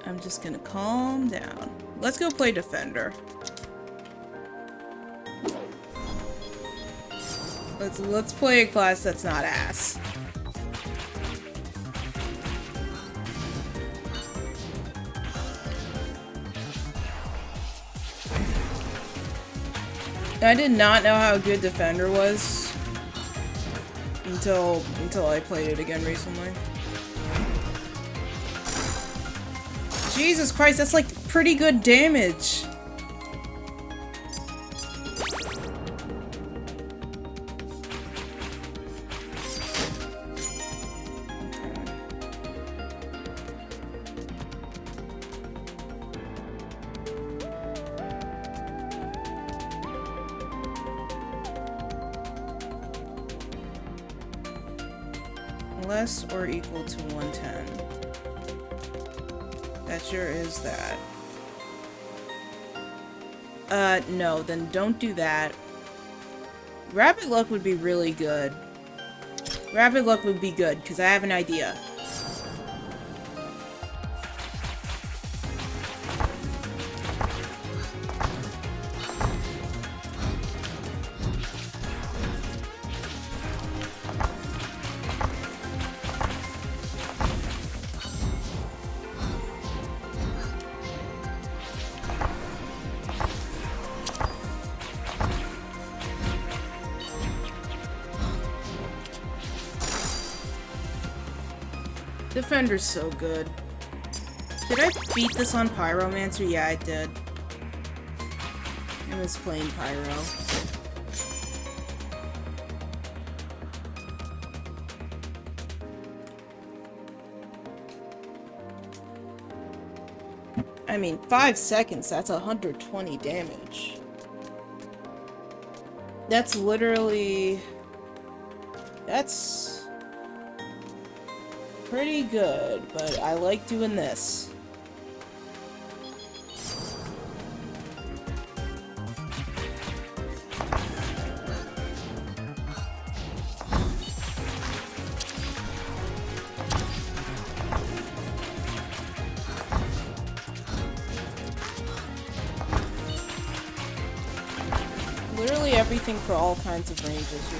I'm just gonna calm down. Let's go play defender. Let's play a class that's not ass. I did not know how good defender was until I played it again recently. Jesus Christ, that's like pretty good damage. Less or equal to 110. That sure is that. No, then don't do that. Rapid luck would be really good. Rapid luck would be good, because I have an idea. Defender's so good. Did I beat this on Pyromancer? Yeah, I did. I was playing Pyro. I mean, 5 seconds, that's 120 damage. That's literally... That's... pretty good, but I like doing this. Literally everything for all kinds of ranges here.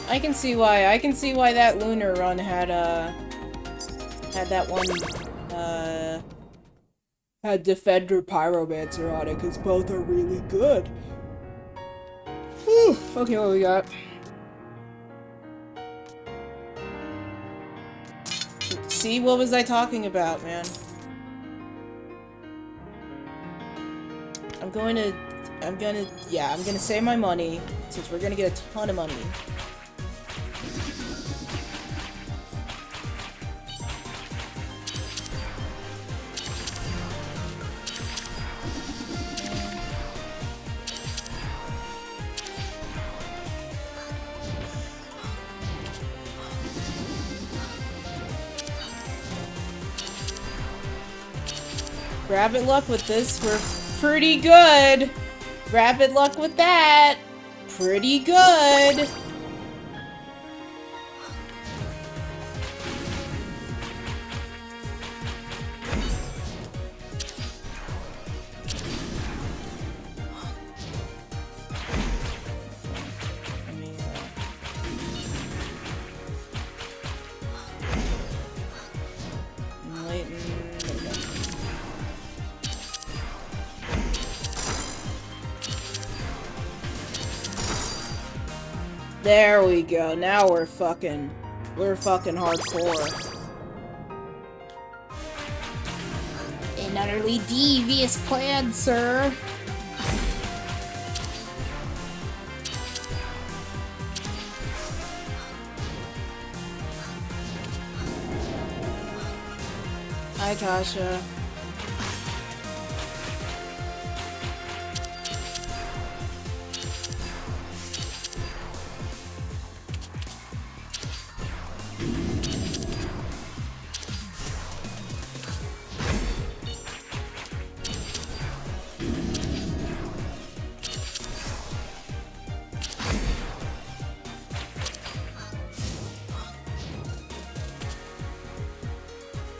I can see why that Lunar run had that one, had Defender Pyromancer on it, because both are really good. Whew. Okay, what we got? See, what was I talking about, man? I'm gonna save my money, since we're gonna get a ton of money. Rapid luck with this, we're pretty good. Rapid luck with that, pretty good. There we go. Now we're fucking hardcore. An utterly devious plan, sir. Hi, Tasha.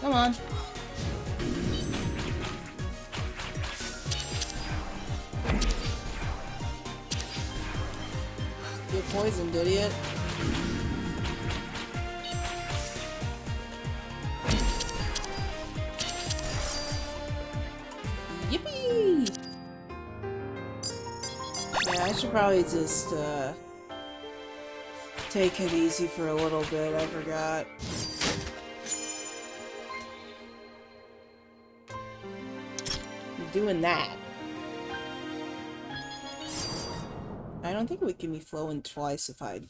Come on. Get poisoned, idiot. Yippee! Yeah, I should probably just, take it easy for a little bit. I forgot. I'm doing that. I don't think it would give me flowing twice if I, did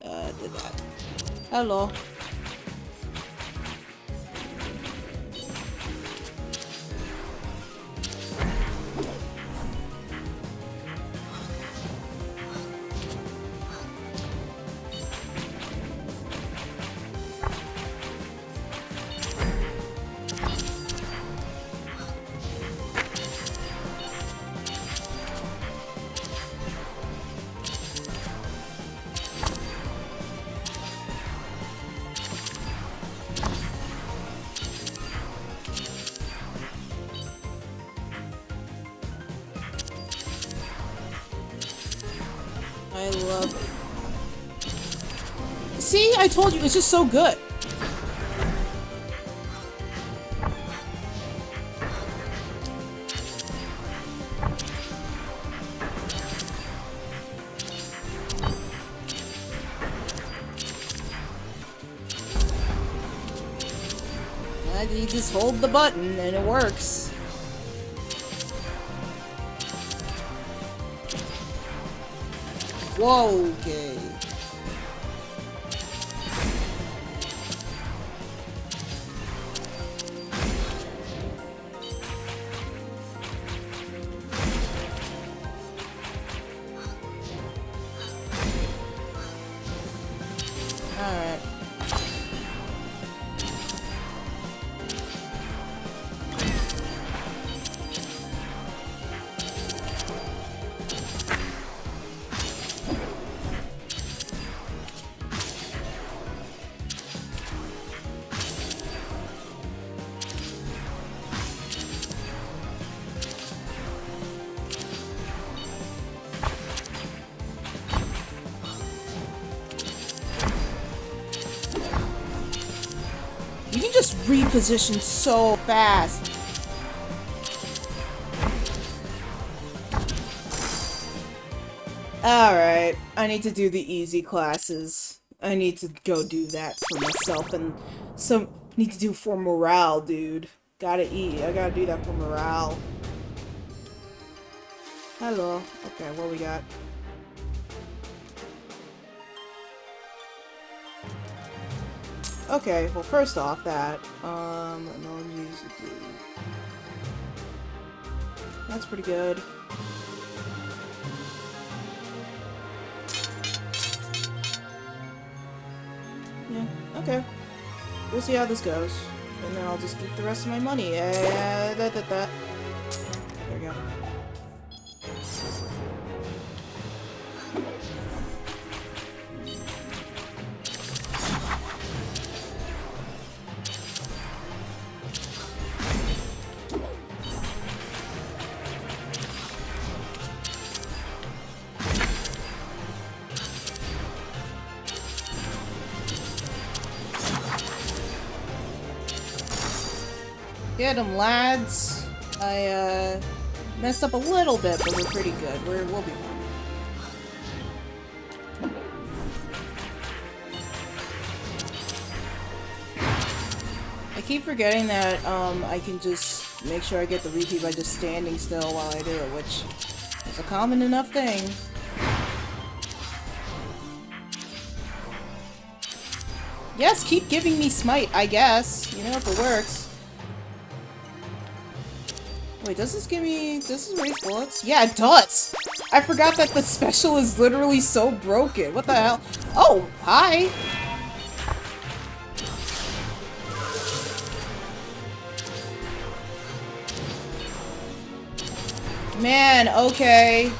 that. Hello. I love it. See? I told you, it's just so good. You just hold the button and it works. Whoa, okay. Alright. You can just reposition so fast. Alright, I need to do the easy classes. I need to go do that for myself and some need to do for morale, dude. Gotta eat. I gotta do that for morale. Hello. Okay, what we got? Okay, well first off that, that's pretty good. Yeah, okay. We'll see how this goes. And then I'll just get the rest of my money. There we go. Get 'em, lads. I, messed up a little bit, but we're pretty good. We'll be fine. I keep forgetting that, I can just make sure I get the repeat by just standing still while I do it, which is a common enough thing. Yes, keep giving me smite, I guess. You know, if it works. Wait, does this give me... does this raise bullets? Yeah, it does! I forgot that the special is literally so broken. What the hell? Oh, hi! Man, okay.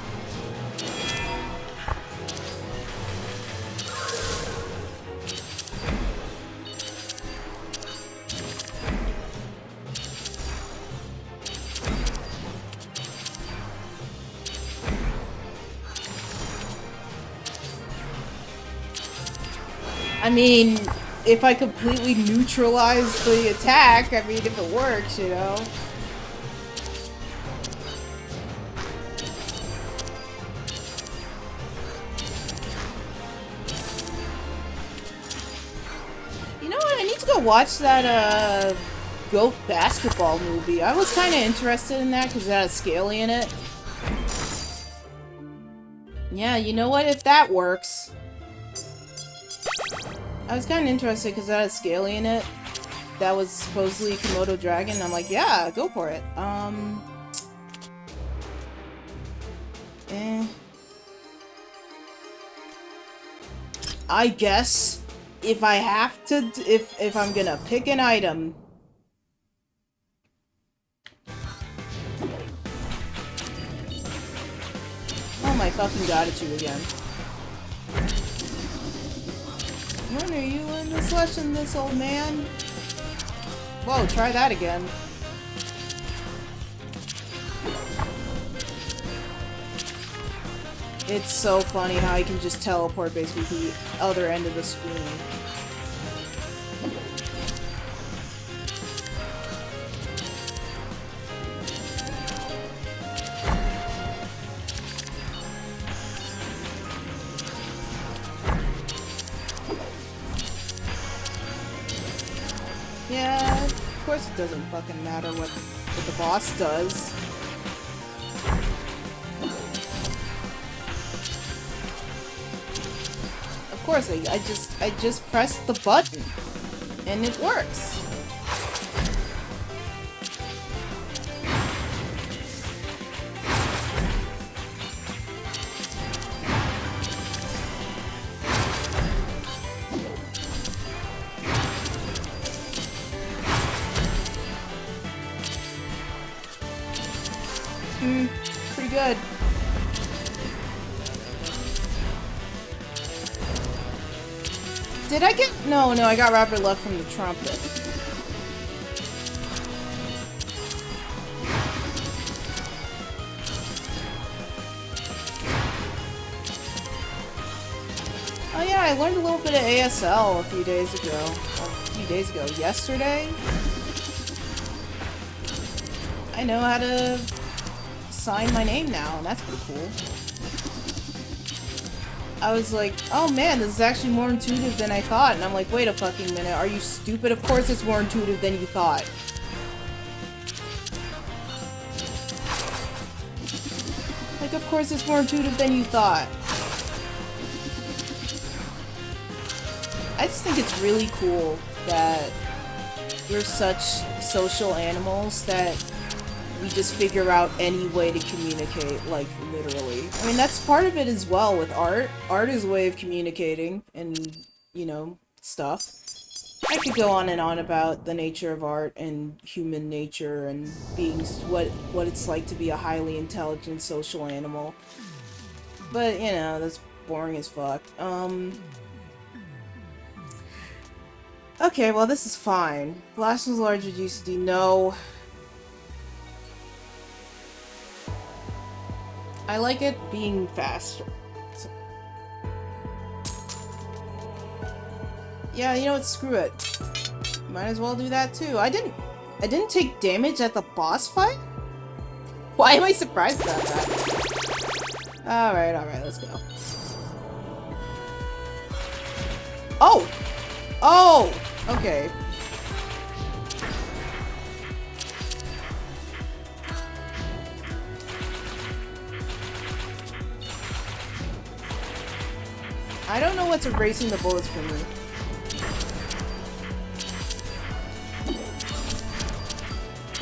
I mean, if I completely neutralize the attack, I mean, if it works, you know? You know what? I need to go watch that, GOAT basketball movie. I was kind of interested in that because it had a Scaly in it. Yeah, you know what? If that works. I was kind of interested because it had a Scaly in it. That was supposedly Komodo Dragon. I'm like, yeah, go for it. I guess if I have to, if I'm gonna pick an item. Oh my fucking god, it's you again. When are you in this lesson, this old man? Whoa, try that again. It's so funny how he can just teleport basically to the other end of the screen. Yeah, of course it doesn't fucking matter what the boss does. Of course, I just press the button, and it works. Pretty good. Did I get... No, I got Rapid Luck from the trumpet. Oh yeah, I learned a little bit of ASL a few days ago. Yesterday? I know how to sign my name now, and that's pretty cool. I was like, oh man, this is actually more intuitive than I thought. And I'm like, wait a fucking minute, are you stupid? Of course it's more intuitive than you thought. Like, of course it's more intuitive than you thought. I just think it's really cool that we're such social animals that we just figure out any way to communicate, like, literally. I mean, that's part of it as well with art. Art is a way of communicating and, you know, stuff. I could go on and on about the nature of art and human nature and being what it's like to be a highly intelligent social animal. But, you know, that's boring as fuck. Okay, well, this is fine. Blast was larger GCD, no. I like it being faster. So. Yeah, you know what? Screw it. Might as well do that too. I didn't take damage at the boss fight? Why am I surprised about that? Alright, let's go. Oh! Oh! Okay. I don't know what's erasing the bullets for me.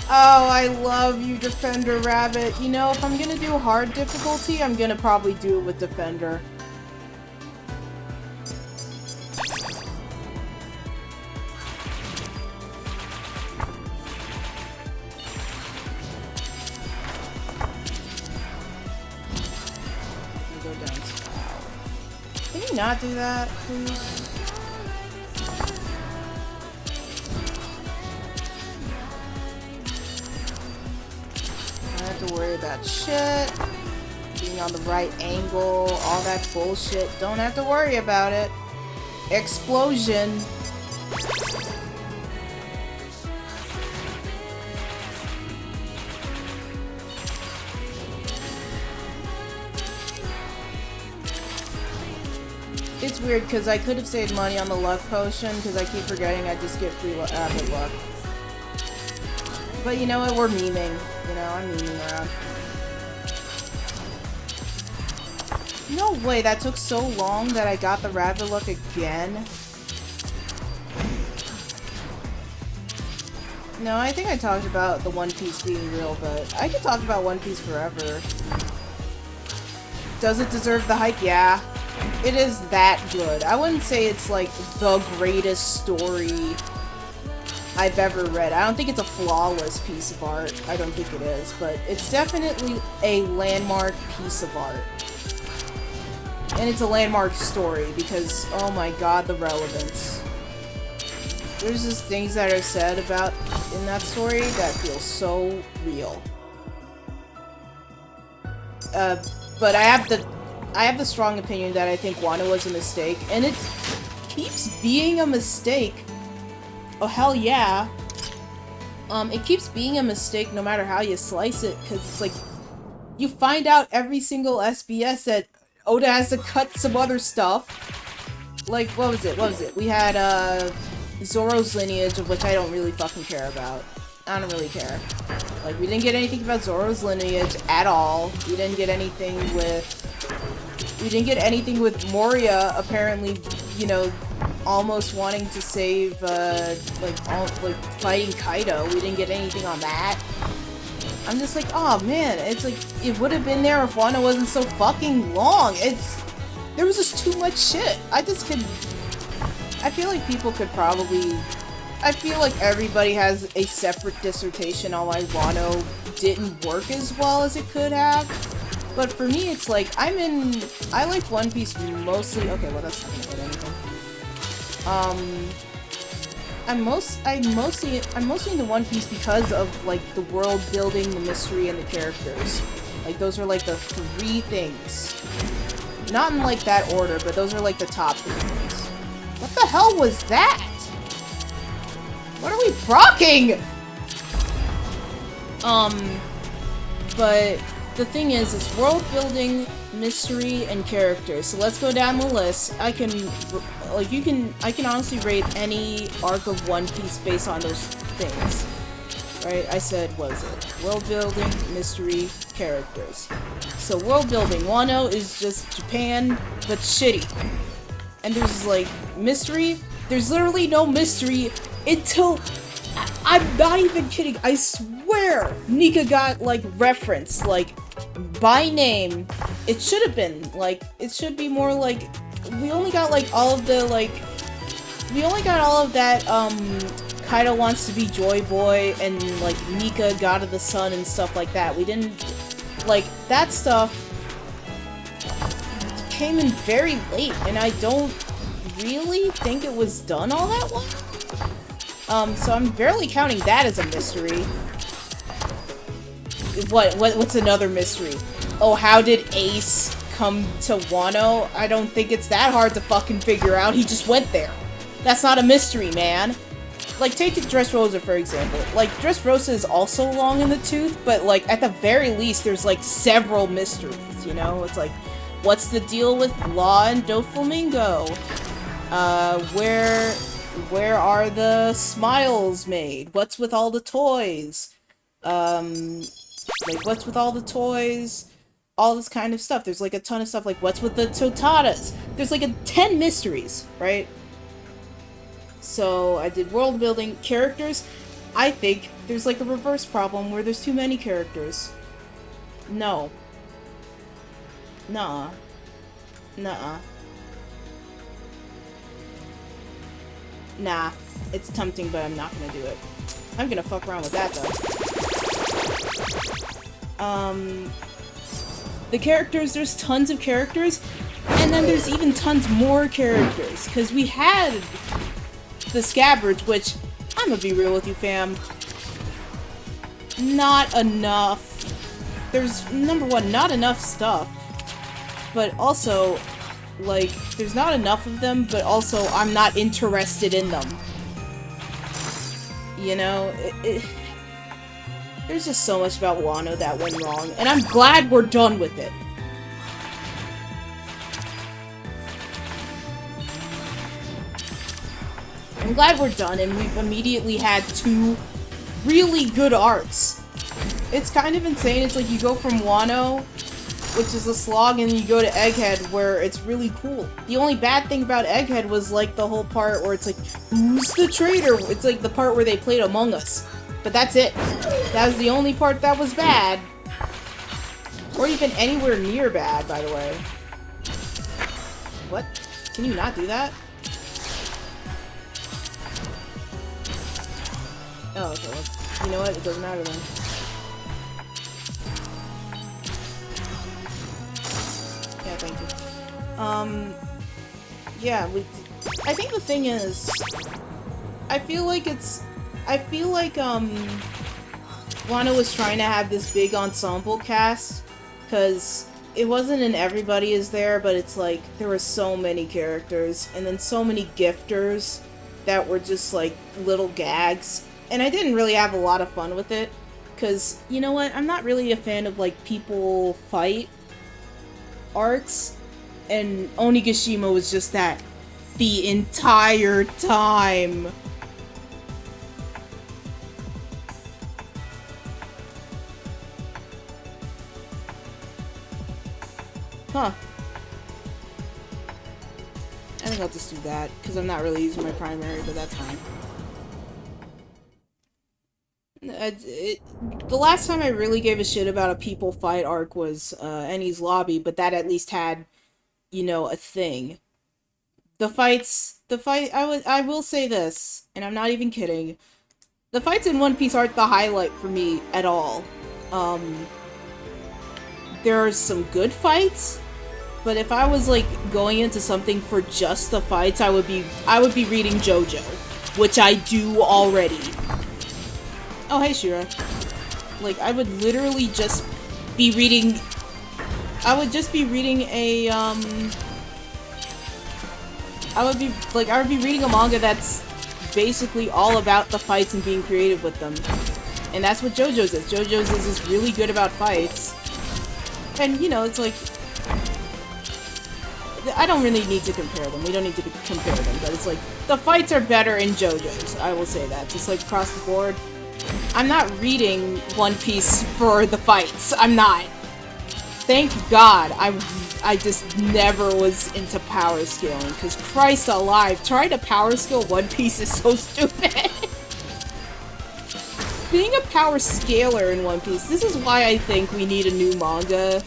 Oh, I love you, Defender Rabbit. You know, if I'm gonna do hard difficulty, I'm gonna probably do it with Defender. Not do that, please. I don't have to worry about shit. Being on the right angle, all that bullshit. Don't have to worry about it. Explosion. It's weird because I could have saved money on the luck potion because I keep forgetting I just get free avid luck. But you know what? We're memeing. You know, I'm memeing around. No way, that took so long that I got the rabbit luck again. No, I think I talked about the One Piece being real, but I could talk about One Piece forever. Does it deserve the hype? Yeah. It is that good. I wouldn't say it's like the greatest story I've ever read. I don't think it's a flawless piece of art. I don't think it is, but it's definitely a landmark piece of art. And it's a landmark story because, oh my god, the relevance. There's just things that are said about in that story that feel so real. But I have the strong opinion that I think Wano was a mistake, and it keeps being a mistake. Oh hell yeah. It keeps being a mistake no matter how you slice it, because it's like, you find out every single SBS that Oda has to cut some other stuff. Like, what was it? We had, Zoro's lineage, of which I don't really fucking care about. I don't really care. Like, we didn't get anything about Zoro's lineage at all. We didn't get anything with Moria, apparently, you know, almost wanting to save, fighting Kaido. We didn't get anything on that. I'm just like, oh man, it's like, it would have been there if Wano wasn't so fucking long. There was just too much shit. I feel like people could probably, I feel like everybody has a separate dissertation on why Wano didn't work as well as it could have. But for me, it's like, I like One Piece mostly, okay, well that's not gonna hit anything. I'm mostly into One Piece because of, like, the world building, the mystery, and the characters. Like, those are, like, the three things. Not in, like, that order, but those are, like, the top three things. What the hell was that? What are we procking? But the thing is, it's world building, mystery, and characters. So let's go down the list. I can honestly rate any arc of One Piece based on those things. Right? I said, what is it? World building, mystery, characters. So world building, Wano is just Japan, but shitty. And there's, like, mystery. There's literally no mystery until, I'm not even kidding, I swear Nika got, like, referenced, like, by name. It should have been, like, it should be more like, we only got, like, all of the, like, we only got all of that, Kaido wants to be Joy Boy, and, like, Nika, God of the Sun, and stuff like that. We didn't, like, that stuff came in very late, and I don't really think it was done all that well. So I'm barely counting that as a mystery. What's another mystery? Oh, how did Ace come to Wano? I don't think it's that hard to fucking figure out. He just went there. That's not a mystery, man. Like, take Dressrosa, for example. Like, Dressrosa is also long in the tooth, but, like, at the very least, there's, like, several mysteries, you know? It's like, what's the deal with Law and Doflamingo? Where are the smiles made? What's with all the toys? Like, what's with all the toys? All this kind of stuff. There's, like, a ton of stuff, like, what's with the Totadas? There's, like, 10 mysteries, right? So, I did world building. Characters, I think there's, like, a reverse problem where there's too many characters. No. Nuh-uh. Nuh-uh. Nah. It's tempting, but I'm not gonna do it. I'm gonna fuck around with that, though. The characters, there's tons of characters, and then there's even tons more characters, because we had the Scabbards, which, I'm gonna be real with you, fam, not enough. There's, number one, not enough stuff, but also, Like, there's not enough of them, but also I'm not interested in them. You know? There's just so much about Wano that went wrong, and I'm glad we're done with it. I'm glad we're done, and we've immediately had 2 really good arcs. It's kind of insane. It's like you go from Wano, which is a slog, and you go to Egghead, where it's really cool. The only bad thing about Egghead was, like, the whole part where it's like, who's the traitor? It's like the part where they played Among Us. But that's it. That was the only part that was bad. Or even anywhere near bad, by the way. What? Can you not do that? Oh, okay, well, you know what? It doesn't matter then. Yeah, thank you. Yeah, I think the thing is, I feel like Wano was trying to have this big ensemble cast, because it wasn't in Everybody Is There, but it's like, there were so many characters, and then so many gifters that were just like, little gags. And I didn't really have a lot of fun with it, because, you know what, I'm not really a fan of, like, people fight arcs, and Onigashima was just that the entire time. Huh. I think I'll just do that, because I'm not really using my primary, but that's fine. The last time I really gave a shit about a people fight arc was Eni's Lobby, but that at least had, you know, a thing. I will say this, and I'm not even kidding, the fights in One Piece aren't the highlight for me at all. There are some good fights, but if I was, like, going into something for just the fights, I would be reading JoJo, which I do already. Oh, hey, Shira. Like, I would literally just be reading... I would just be reading a, I would be reading a manga that's basically all about the fights and being creative with them. And that's what JoJo's is. JoJo's is really good about fights. And, you know, it's like... I don't really need to compare them. We don't need to compare them, but it's like, the fights are better in JoJo's. I will say that. Just, like, across the board. I'm not reading One Piece for the fights. I'm not. Thank God I just never was into power scaling, because Christ alive, trying to power scale One Piece is so stupid. Being a power scaler in One Piece, this is why I think we need a new manga.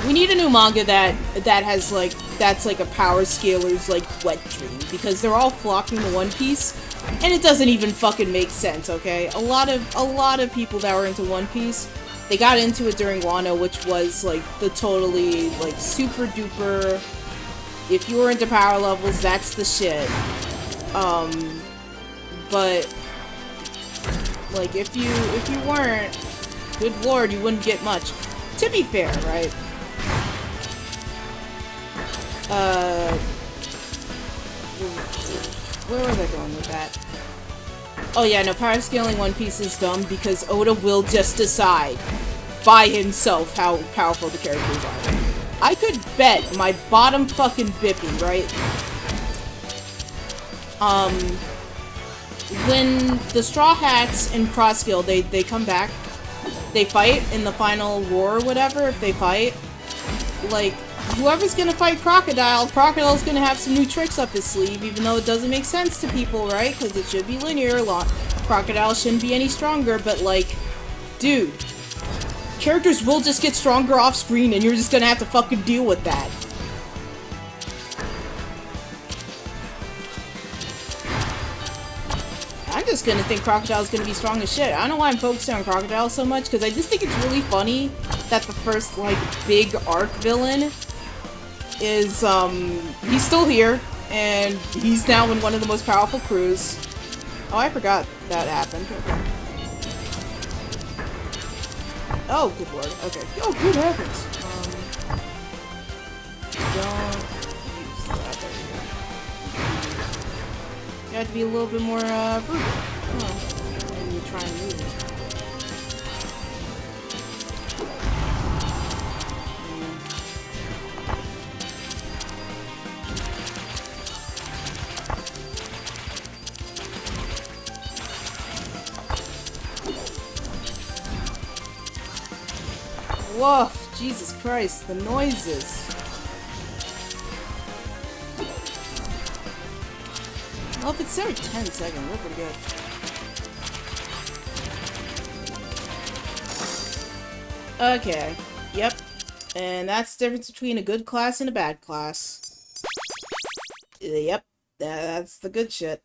We need a new manga that has, like, that's like a power scaler's, like, wet dream, because they're all flocking to One Piece, and it doesn't even fucking make sense, okay? A lot of people that were into One Piece, they got into it during Wano, which was, like, the totally, like, super duper, if you were into power levels, that's the shit. But, like, if you weren't, good lord, you wouldn't get much. To be fair, right? Where was I going with that? Oh yeah, no, power scaling One Piece is dumb because Oda will just decide by himself how powerful the characters are. I could bet my bottom fucking bippy, right? When the Straw Hats and Cross Guild, they come back, they fight in the final war or whatever, if they fight, like, whoever's gonna fight Crocodile's gonna have some new tricks up his sleeve, even though it doesn't make sense to people, right? Because it should be linear. Crocodile shouldn't be any stronger, but, like, dude, characters will just get stronger off screen, and you're just gonna have to fucking deal with that. I'm just gonna think Crocodile's gonna be strong as shit. I don't know why I'm focusing on Crocodile so much, because I just think it's really funny that the first, like, big arc villain is, he's still here, and he's now in one of the most powerful crews. Oh, I forgot that happened. Okay. Oh, good lord. Okay. Oh, good heavens. don't use that. There we go. You have to be a little bit more brutal. When you try and move. Woof! Jesus Christ, the noises. Well, if it's every 10 seconds, we're pretty good. Okay. Yep. And that's the difference between a good class and a bad class. Yep. That's the good shit.